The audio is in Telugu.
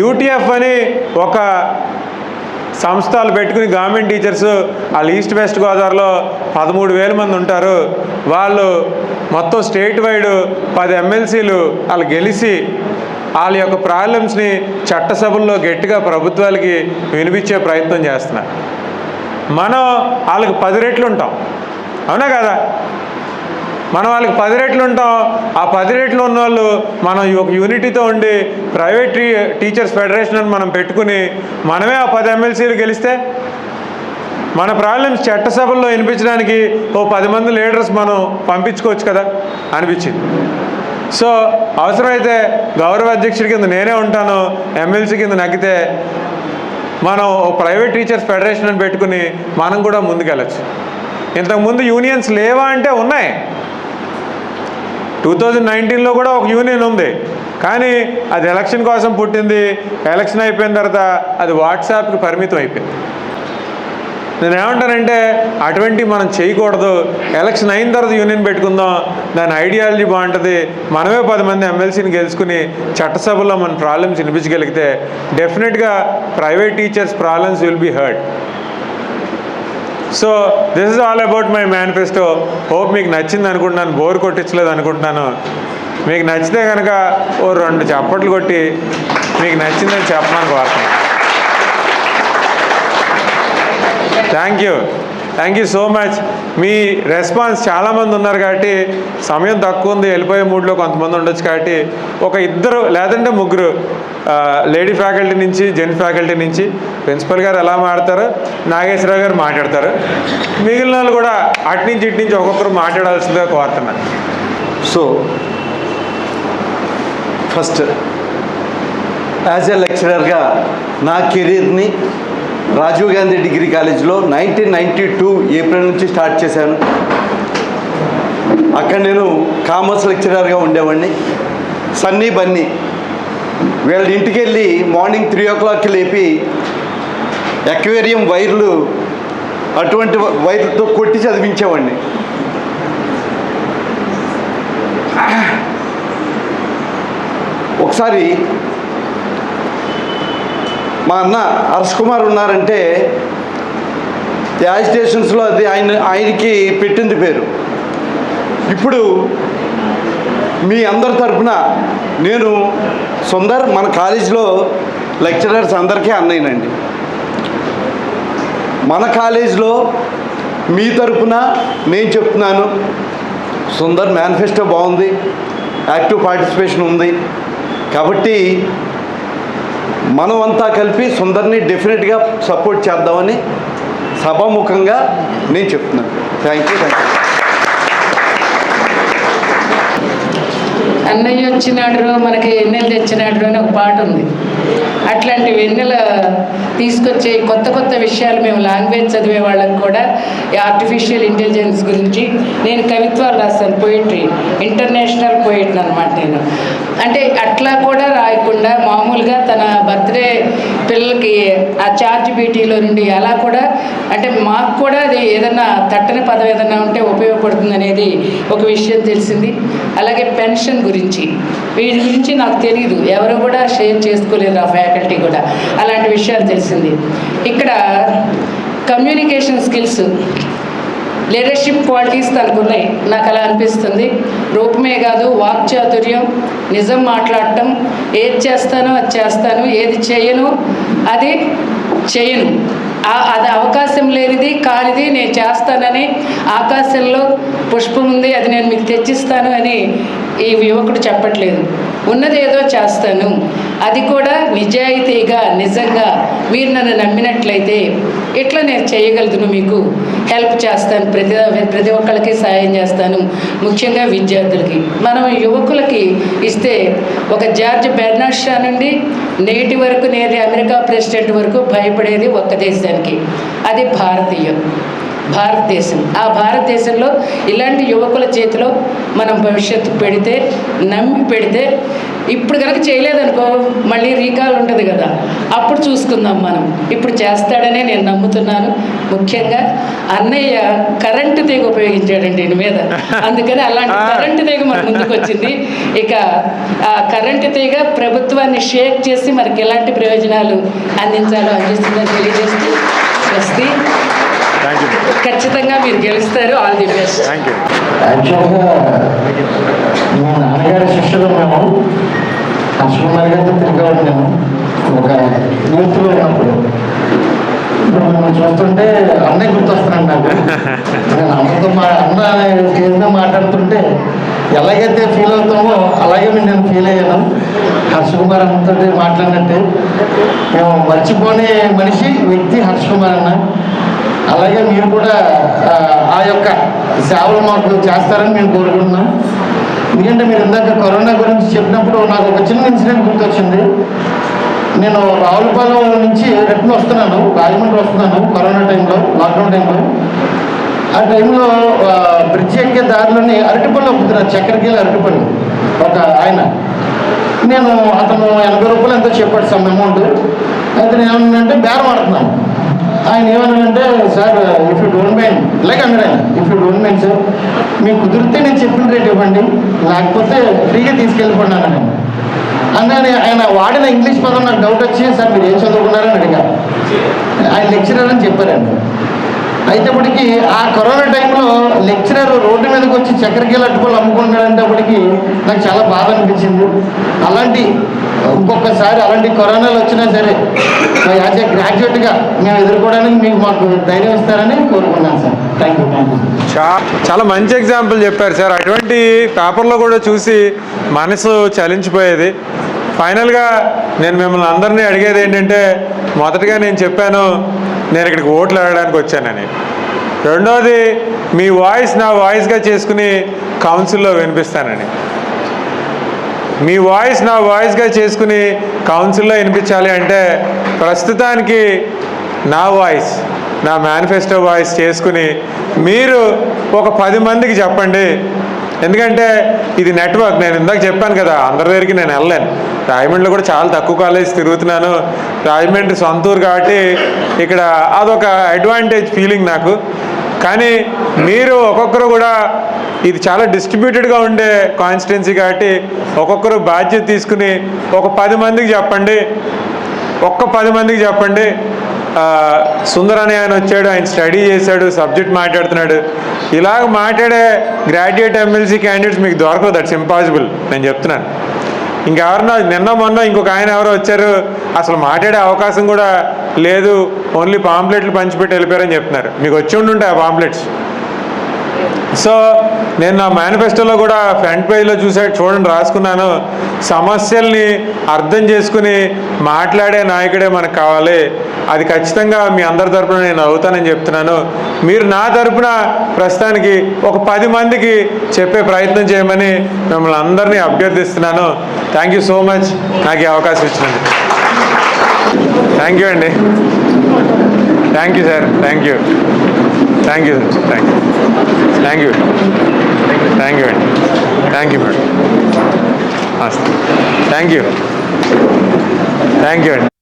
యూటీఎఫ్ అని ఒక సంస్థలు పెట్టుకుని గవర్నమెంట్ టీచర్స్ వాళ్ళు ఈస్ట్ వెస్ట్ గోదావరిలో 13,000 మంది ఉంటారు. వాళ్ళు మొత్తం స్టేట్ వైడ్ 10 ఎమ్మెల్సీలు వాళ్ళు గెలిచి వాళ్ళ యొక్క ప్రాబ్లమ్స్ని చట్టసభల్లో గట్టిగా ప్రభుత్వాలకి వినిపించే ప్రయత్నం చేస్తున్నారు. మనం వాళ్ళకి 10 రెట్లు ఉంటాం, అవునా కదా? మనం వాళ్ళకి 10 రెట్లు ఉంటాం. ఆ 10 రెట్లు ఉన్న వాళ్ళు మనం ఒక యూనిటీతో ఉండి ప్రైవేట్ టీచర్స్ ఫెడరేషన్ అని మనం పెట్టుకుని మనమే ఆ 10 ఎమ్మెల్సీలు గెలిస్తే మన ప్రాబ్లమ్స్ చట్టసభల్లో వినిపించడానికి ఓ 10 మంది లీడర్స్ మనం పంపించుకోవచ్చు కదా అనిపించింది. సో అవసరమైతే గౌరవ అధ్యక్షుడి కింద నేనే ఉంటాను, ఎమ్మెల్సీ కింద నగ్గితే మనం ప్రైవేట్ టీచర్స్ ఫెడరేషన్ అని పెట్టుకుని మనం కూడా ముందుకెళ్ళచ్చు. ఇంతకుముందు యూనియన్స్ లేవా అంటే ఉన్నాయి. 2019లో కూడా ఒక యూనియన్ ఉంది, కానీ అది ఎలక్షన్ కోసం పుట్టింది. ఎలక్షన్ అయిపోయిన తర్వాత అది వాట్సాప్కి పరిమితం అయిపోయింది. నేనేమంటానంటే అటువంటివి మనం చేయకూడదు. ఎలక్షన్ అయిన తర్వాత యూనియన్ పెట్టుకుందాం, దాని ఐడియాలజీ బాగుంటుంది. మనమే 10 మంది ఎమ్మెల్సీని గెలుచుకుని చట్టసభలో మన ప్రాబ్లమ్స్ వినిపించగలిగితే డెఫినెట్గా private teachers problems will be heard. So this is all about my manifesto. Hope మీకు నచ్చింది అనుకుంటున్నాను, బోర్ కొట్టించలేదు అనుకుంటున్నాను. మీకు నచ్చితే కనుక ఓ 2 చప్పట్లు కొట్టి మీకు నచ్చిందని చెప్పమని కోరుతున్నాను. Thank you so much. Me response చాలామంది ఉన్నారు కాబట్టి సమయం తక్కువ ఉంది, వెళ్ళిపోయే మూడ్లో కొంతమంది ఉండొచ్చు కాబట్టి ఒక 2 లేదంటే 3 లేడీ ఫ్యాకల్టీ నుంచి, జెంట్ ఫ్యాకల్టీ నుంచి ప్రిన్సిపల్ గారు ఎలా మాట్లాడతారు, నాగేశ్వరరావు గారు మాట్లాడతారు. మిగిలిన వాళ్ళు కూడా అటు నుంచి ఇటు నుంచి ఒక్కొక్కరు మాట్లాడాల్సిందిగా కోరుతున్నాను. సో ఫస్ట్ యాజ్ ఎ లెక్చరర్గా నా కెరీర్ని రాజీవ్ గాంధీ డిగ్రీ కాలేజ్లో 1992 ఏప్రిల్ నుంచి స్టార్ట్ చేశాను. అక్కడ నేను కామర్స్ లెక్చరర్గా ఉండేవాడిని. సన్నీ బన్నీ వీళ్ళ ఇంటికి వెళ్ళి మార్నింగ్ 3 o'clockకి లేపి ఎక్వేరియం వైర్లు అటువంటి వైర్లతో కొట్టి చదివించేవాడిని. ఒకసారి మా అన్న హర్ష్ కుమార్ ఉన్నారంటే యాజిటేషన్స్లో అది ఆయనకి పెట్టింది పేరు. ఇప్పుడు మీ అందరి తరఫున నేను సుందర్ మన కాలేజీలో లెక్చరర్స్ అందరికీ అన్నయ్యనండి. మన కాలేజీలో మీ తరఫున నేను చెప్తున్నాను, సుందర్ మేనిఫెస్టో బాగుంది, యాక్టివ్ పార్టిసిపేషన్ ఉంది కాబట్టి మనం అంతా కలిపి సుందర్ని డెఫినెట్గా సపోర్ట్ చేద్దామని సభాముఖంగా నేను చెప్తున్నాను. Thank you. అన్నయ్య వచ్చినాడు మనకి వెన్నెల తెచ్చినాడు అని ఒక పాట ఉంది. అట్లాంటి వెన్నెల తీసుకొచ్చే కొత్త విషయాలు మేము లాంగ్వేజ్ చదివే వాళ్ళకి కూడా ఈ ఆర్టిఫిషియల్ ఇంటెలిజెన్స్ గురించి నేను కవిత్వాలు రాస్తాను, పోయిటరీ, ఇంటర్నేషనల్ పోయిట్ అనమాట నేను. అంటే అట్లా కూడా రాయకుండా మామూలుగా తన బర్త్డే పిల్లలకి ఆ చార్జ్ బీటీలో నుండి అలా కూడా అంటే మాకు కూడా అది ఏదన్నా తట్టని పదం ఏదన్నా ఉంటే ఉపయోగపడుతుంది అనేది ఒక విషయం తెలిసింది. అలాగే పెన్షన్ గురించి వీటి గురించి నాకు తెలియదు, ఎవరు కూడా షేర్ చేసుకోలేదు ఆ ఫ్యాకల్టీ కూడా. అలాంటి విషయాలు తెలిసింది. ఇక్కడ కమ్యూనికేషన్ స్కిల్స్, లీడర్షిప్ క్వాలిటీస్ తనకు ఉన్నాయి, నాకు అలా అనిపిస్తుంది. రూపమే కాదు, వాక్చాతుర్యం, నిజం మాట్లాడటం, ఏది చేస్తానో అది చేస్తాను, ఏది చేయను అది చేయను, అది అవకాశం లేనిది కానిది నేను చేస్తానని, ఆకాశంలో పుష్పం ఉంది అది నేను మీకు తెచ్చిస్తాను అని ఈ యువకుడు చెప్పట్లేదు. ఉన్నది ఏదో చేస్తాను, అది కూడా నిజాయితీగా నిజంగా మీరు నన్ను నమ్మినట్లయితే ఇట్లా నేను చేయగలుగుతాను, మీకు హెల్ప్ చేస్తాను, ప్రతి ఒక్కరికి సాయం చేస్తాను, ముఖ్యంగా విద్యార్థులకి. మనం యువకులకి ఇస్తే ఒక జార్జ్ బెర్నార్డ్ షా నుండి నేటి వరకు నేను అమెరికా ప్రెసిడెంట్ వరకు భయపడేది ఒక్క దేశానికి, అది భారతీయం. భారతదేశం. ఆ భారతదేశంలో ఇలాంటి యువకుల చేతిలో మనం భవిష్యత్తు పెడితే, నమ్మి పెడితే, ఇప్పుడు కనుక చేయలేదనుకో మళ్ళీ రీకాల్ ఉంటుంది కదా, అప్పుడు చూసుకుందాం మనం. ఇప్పుడు చేస్తాడనే నేను నమ్ముతున్నాను. ముఖ్యంగా అన్నయ్య కరెంటు తీగ ఉపయోగించాడండి దీని మీద, అందుకని అలాంటి కరెంటు తీగ మన ముందుకు వచ్చింది. ఇక ఆ కరెంటు తీగ ప్రభుత్వాన్ని షేక్ చేసి మనకి ఎలాంటి ప్రయోజనాలు అందిస్తుందని తెలియజేస్తూ స్వస్తి. ఖచ్చితంగా మీరు గెలుస్తారు. All the best. యాక్చువల్గా మా నాన్నగారి శిష్యులు మేము హర్షకుమార్ గారితో తిరిగి ఉన్నాము ఒక యూత్లో ఉన్నప్పుడు. ఇప్పుడు మనం చూస్తుంటే అన్నయ్య గుర్తొస్తున్నాను నాకు. నేను అన్నతో అన్న ఏదో మాట్లాడుతుంటే ఎలాగైతే ఫీల్ అవుతామో అలాగే నేను ఫీల్ అయ్యాను. హర్షకుమార్ అన్నతో మాట్లాడినట్టే మేము మర్చిపోనే మనిషి వ్యక్తి హర్షకుమార్ అన్న. అలాగే మీరు కూడా ఆ యొక్క సేవలు మాకు చేస్తారని మేము కోరుకుంటున్నాం. ఎందుకంటే మీరు ఇందాక కరోనా గురించి చెప్పినప్పుడు నాకు ఒక చిన్న ఇన్సిడెంట్ గుర్తొచ్చింది. నేను రావులపాలెం నుంచి రిటర్న్ వస్తున్నాను, రాజమండ్రి వస్తున్నాను కరోనా టైంలో, లాక్డౌన్ టైంలో. ఆ టైంలో బ్రిడ్జ్ ఎక్కే దారిలోని అరటిపళ్ళు అమ్ముతున్నారు, చక్కెరకేళి అరటిపళ్ళు. ఒక ఆయన నేను అతను 80 రూపాయలు ఎంతో చెప్పాడు సమ్ అమౌంట్. అయితే నేను ఏమన్నానంటే బేరం ఆడుతున్నాను. ఆయన ఏమన్నానంటే sir if you don't mind like అన్నాడు ఆయన, if you don't mind sir మీకు కుదిరితే నేను చెప్పిన రేట్ ఇవ్వండి, లేకపోతే ఫ్రీగా తీసుకెళ్ళిపోండి అన్నాను. అందుకని ఆయన వాడిన ఇంగ్లీష్ పదం నాకు డౌట్ వచ్చి సార్ మీరు ఏం చదువుకున్నారని అడిగా. ఆయన లెక్చరర్ అని చెప్పారండి. అయితేప్పటికి ఆ కరోనా టైంలో లెక్చరర్ రోడ్డు మీదకి వచ్చి చక్కెరకేళి అరటిపళ్ళు అమ్ముకుంటాడంటప్పటికి నాకు చాలా బాధ అనిపించింది. అలాంటి ఇంకొకసారి అలాంటి కరోనాలు వచ్చినా సరే యాజ్ ఏ గ్రాడ్యుయేట్గా మేము ఎదుర్కోవడానికి మీకు మాకు ధైర్యం ఇస్తారని కోరుకున్నాను సార్. Thank you. చాలా మంచి ఎగ్జాంపుల్ చెప్పారు సార్. అటువంటి పేపర్లో కూడా చూసి మనసు చలించిపోయేది. ఫైనల్గా నేను మిమ్మల్ని అందరినీ అడిగేది ఏంటంటే, మొదటగా నేను చెప్పాను నేను ఇక్కడికి ఓట్లు ఆడడానికి వచ్చానని. రెండోది మీ వాయిస్ నా వాయిస్గా చేసుకుని కౌన్సిల్లో వినిపిస్తానని. మీ వాయిస్ నా వాయిస్గా చేసుకుని కౌన్సిల్లో వినిపించాలి అంటే ప్రస్తుతానికి నా వాయిస్, నా మేనిఫెస్టో వాయిస్ చేసుకుని మీరు ఒక 10 మందికి చెప్పండి. ఎందుకంటే ఇది నెట్వర్క్. నేను ఇందాక చెప్పాను కదా, అందరి దగ్గరికి నేను వెళ్ళలేను. రాజమండ్రిలో కూడా చాలా తక్కువ కాలేజ్ తిరుగుతున్నాను. రాజమండ్రి సొంత ఊరు కాబట్టి ఇక్కడ అదొక అడ్వాంటేజ్ ఫీలింగ్ నాకు. కానీ మీరు ఒక్కొక్కరు కూడా, ఇది చాలా డిస్ట్రిబ్యూటెడ్గా ఉండే కాన్స్టిట్యున్సీ కాబట్టి ఒక్కొక్కరు బాధ్యత తీసుకుని ఒక 10 మందికి చెప్పండి. ఒక్క 10 మందికి చెప్పండి. సుందర్ అనే ఆయన వచ్చాడు, ఆయన స్టడీ చేశాడు, సబ్జెక్ట్ మాట్లాడుతున్నాడు. ఇలాగ మాట్లాడే గ్రాడ్యుయేట్ ఎమ్మెల్సీ క్యాండిడేట్స్ మీకు దొరకదు. That's impossible. నేను చెప్తున్నాను. ఇంకెవరన్నా నిన్న మొన్న ఇంకొక ఆయన ఎవరో వచ్చారు, అసలు మాట్లాడే అవకాశం కూడా లేదు, ఓన్లీ పాంప్లెట్లు పంచిపెట్టి వెళ్ళిపోయారని చెప్తున్నారు. మీకు వచ్చి ఉండుంటాయి ఆ పాంప్లెట్స్. సో నేను నా మేనిఫెస్టోలో కూడా ఫ్రంట్ పేజ్లో చూడండి రాసుకున్నాను, సమస్యల్ని అర్థం చేసుకుని మాట్లాడే నాయకుడే మనకు కావాలి. అది ఖచ్చితంగా మీ అందరి తరపున నేను అవుతానని చెప్తున్నాను. మీరు నా తరపున ప్రస్తుతానికి ఒక 10 మందికి చెప్పే ప్రయత్నం చేయమని మిమ్మల్ని అందరినీ అభ్యర్థిస్తున్నాను. థ్యాంక్ యూ సో మచ్ నాకు ఈ అవకాశం ఇచ్చినందుకు. థ్యాంక్ యూ అండి. Thank you sir. Thank you. Thank you. Thank you. Thank you. Thank you అండి. Thank you madam. Thank you. Thank you అండి.